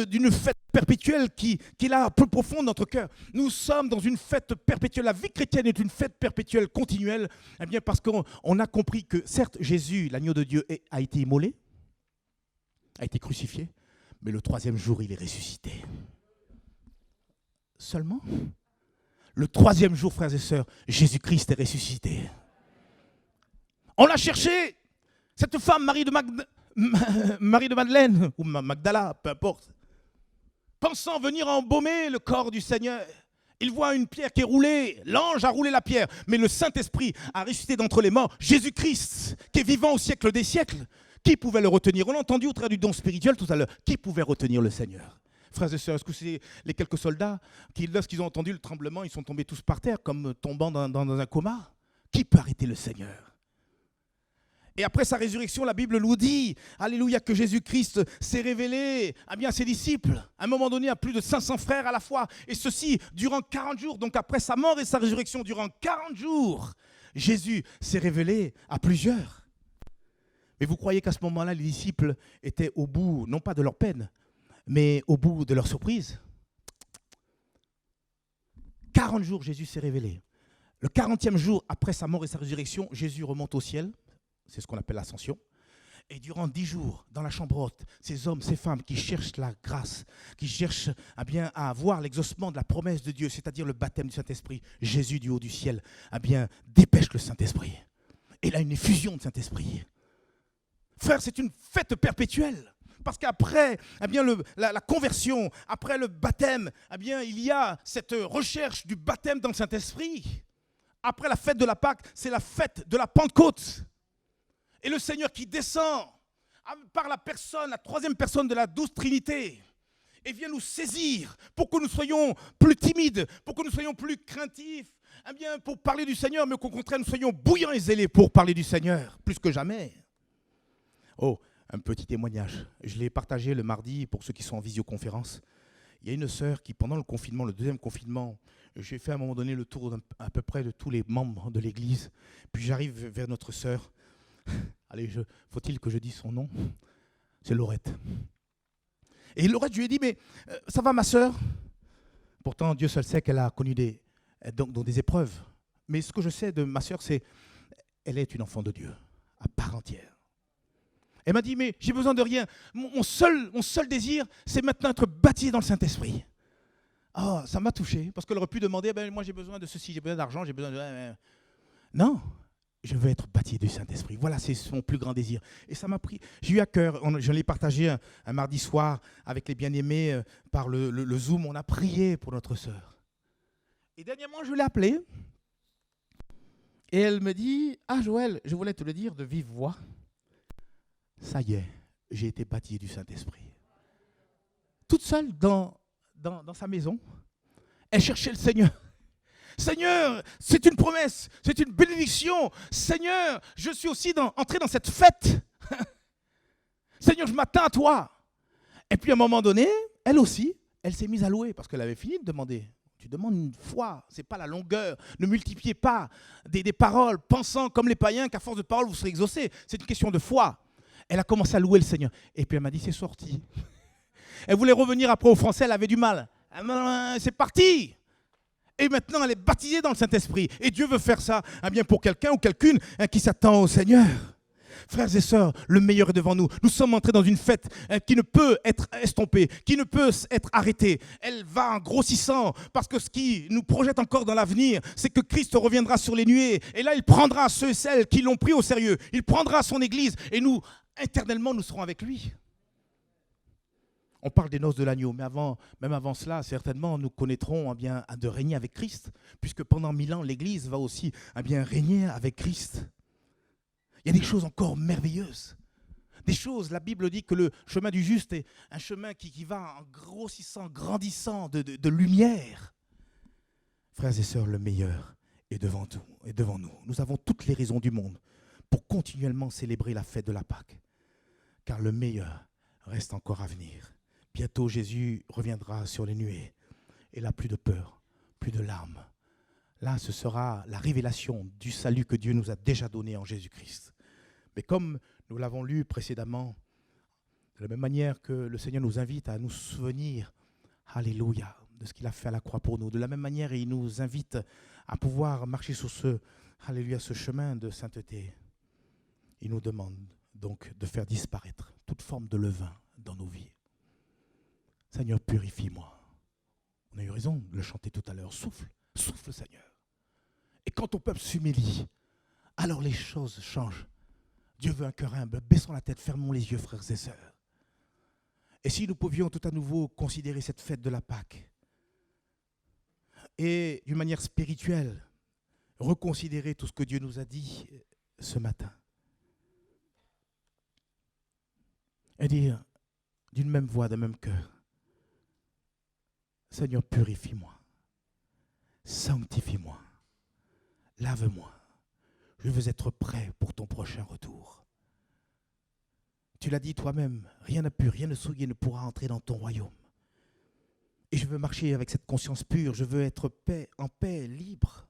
d'une fête perpétuelle qui est là, plus profonde dans notre cœur. Nous sommes dans une fête perpétuelle. La vie chrétienne est une fête perpétuelle, continuelle, parce qu'on a compris que certes, Jésus, l'agneau de Dieu, a été immolé, a été crucifié, mais le troisième jour, il est ressuscité. Seulement, le troisième jour, frères et sœurs, Jésus-Christ est ressuscité. On l'a cherché. Cette femme, Marie de Madeleine, ou Magdala, peu importe, pensant venir embaumer le corps du Seigneur, il voit une pierre qui est roulée, l'ange a roulé la pierre, mais le Saint-Esprit a ressuscité d'entre les morts, Jésus-Christ, qui est vivant au siècle des siècles, qui pouvait le retenir? On l'a entendu au travers du don spirituel tout à l'heure, qui pouvait retenir le Seigneur? Frères et sœurs, est-ce que c'est les quelques soldats qui, lorsqu'ils ont entendu le tremblement, ils sont tombés tous par terre, comme tombant dans un coma? Qui peut arrêter le Seigneur? Et après sa résurrection, la Bible nous dit, alléluia, que Jésus-Christ s'est révélé à ses disciples, à un moment donné à plus de 500 frères à la fois, et ceci durant 40 jours. Donc après sa mort et sa résurrection, durant 40 jours, Jésus s'est révélé à plusieurs. Mais vous croyez qu'à ce moment-là, les disciples étaient au bout, non pas de leur peine, mais au bout de leur surprise? 40 jours, Jésus s'est révélé. Le 40e jour, après sa mort et sa résurrection, Jésus remonte au ciel. C'est ce qu'on appelle l'ascension. Et durant 10 jours, dans la chambre haute, ces hommes, ces femmes qui cherchent la grâce, qui cherchent à avoir l'exaucement de la promesse de Dieu, c'est-à-dire le baptême du Saint-Esprit, Jésus du haut du ciel, dépêche le Saint-Esprit. Et il a une effusion de Saint-Esprit. Frère, c'est une fête perpétuelle. Parce qu'après la conversion, après le baptême, il y a cette recherche du baptême dans le Saint-Esprit. Après la fête de la Pâque, c'est la fête de la Pentecôte. Et le Seigneur qui descend par la troisième personne de la douce Trinité, et vient nous saisir pour que nous soyons plus timides, pour que nous soyons plus craintifs, pour parler du Seigneur, mais qu'au contraire, nous soyons bouillants et zélés pour parler du Seigneur, plus que jamais. Oh, un petit témoignage. Je l'ai partagé le mardi pour ceux qui sont en visioconférence. Il y a une sœur qui, pendant le confinement, le deuxième confinement, j'ai fait à un moment donné le tour à peu près de tous les membres de l'église. Puis j'arrive vers notre sœur. Allez, faut-il que je dise son nom? C'est Laurette. Et Laurette, je lui ai dit, mais ça va ma sœur? Pourtant, Dieu seul sait qu'elle a connu des épreuves. Mais ce que je sais de ma sœur, c'est qu'elle est une enfant de Dieu, à part entière. Elle m'a dit, mais j'ai besoin de rien. Mon seul désir, c'est maintenant être baptisé dans le Saint-Esprit. Oh, ça m'a touché, parce qu'elle aurait pu demander, moi j'ai besoin de ceci, j'ai besoin d'argent, j'ai besoin de... Non, je veux être baptisé du Saint-Esprit. Voilà, c'est son plus grand désir. Et ça m'a pris, j'ai eu à cœur, je l'ai partagé un mardi soir avec les bien-aimés par le Zoom, on a prié pour notre sœur. Et dernièrement, je l'ai appelée, et elle me dit, ah Joël, je voulais te le dire de vive voix. Ça y est, j'ai été baptisé du Saint-Esprit. Toute seule dans sa maison, elle cherchait le Seigneur. Seigneur, c'est une promesse, c'est une bénédiction. Seigneur, je suis aussi entré dans cette fête. Seigneur, je m'attends à toi. Et puis à un moment donné, elle aussi, elle s'est mise à louer parce qu'elle avait fini de demander. Tu demandes une foi, ce n'est pas la longueur. Ne multipliez pas des paroles, pensant comme les païens qu'à force de paroles, vous serez exaucés. C'est une question de foi. Elle a commencé à louer le Seigneur. Et puis elle m'a dit, c'est sorti. Elle voulait revenir après au français, elle avait du mal. C'est parti. Et maintenant, elle est baptisée dans le Saint-Esprit. Et Dieu veut faire ça pour quelqu'un ou quelqu'une qui s'attend au Seigneur. Frères et sœurs, le meilleur est devant nous. Nous sommes entrés dans une fête qui ne peut être estompée, qui ne peut être arrêtée. Elle va en grossissant parce que ce qui nous projette encore dans l'avenir, c'est que Christ reviendra sur les nuées. Et là, il prendra ceux et celles qui l'ont pris au sérieux. Il prendra son Église et nous, éternellement, nous serons avec lui. On parle des noces de l'agneau, mais même avant cela, certainement, nous connaîtrons de régner avec Christ, puisque pendant 1000 ans, l'Église va aussi régner avec Christ. Il y a des choses encore merveilleuses. des choses. La Bible dit que le chemin du juste est un chemin qui va en grossissant, grandissant de lumière. Frères et sœurs, le meilleur est devant nous. Nous avons toutes les raisons du monde pour continuellement célébrer la fête de la Pâque, car le meilleur reste encore à venir. Bientôt, Jésus reviendra sur les nuées, et là, plus de peur, plus de larmes. Là, ce sera la révélation du salut que Dieu nous a déjà donné en Jésus-Christ. Mais comme nous l'avons lu précédemment, de la même manière que le Seigneur nous invite à nous souvenir, alléluia, de ce qu'il a fait à la croix pour nous. De la même manière, il nous invite à pouvoir marcher sur ce chemin de sainteté. Il nous demande donc de faire disparaître toute forme de levain dans nos vies. Seigneur, purifie-moi. On a eu raison de le chanter tout à l'heure. Souffle, souffle, Seigneur. Et quand ton peuple s'humilie, alors les choses changent. Dieu veut un cœur humble. Baissons la tête, fermons les yeux, frères et sœurs. Et si nous pouvions tout à nouveau considérer cette fête de la Pâque et d'une manière spirituelle, reconsidérer tout ce que Dieu nous a dit ce matin. Et dire d'une même voix, d'un même cœur, Seigneur, purifie-moi, sanctifie-moi, lave-moi. Je veux être prêt pour ton prochain retour. Tu l'as dit toi-même, rien n'a pu, rien de souillé ne pourra entrer dans ton royaume. Et je veux marcher avec cette conscience pure, je veux être en paix, libre.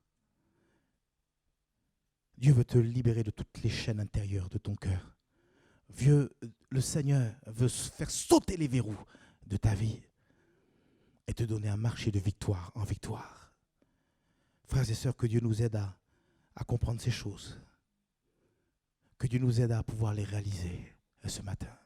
Dieu veut te libérer de toutes les chaînes intérieures de ton cœur. Le Seigneur veut faire sauter les verrous de ta vie et te donner un marché de victoire en victoire. Frères et sœurs, que Dieu nous aide à comprendre ces choses. Que Dieu nous aide à pouvoir les réaliser ce matin.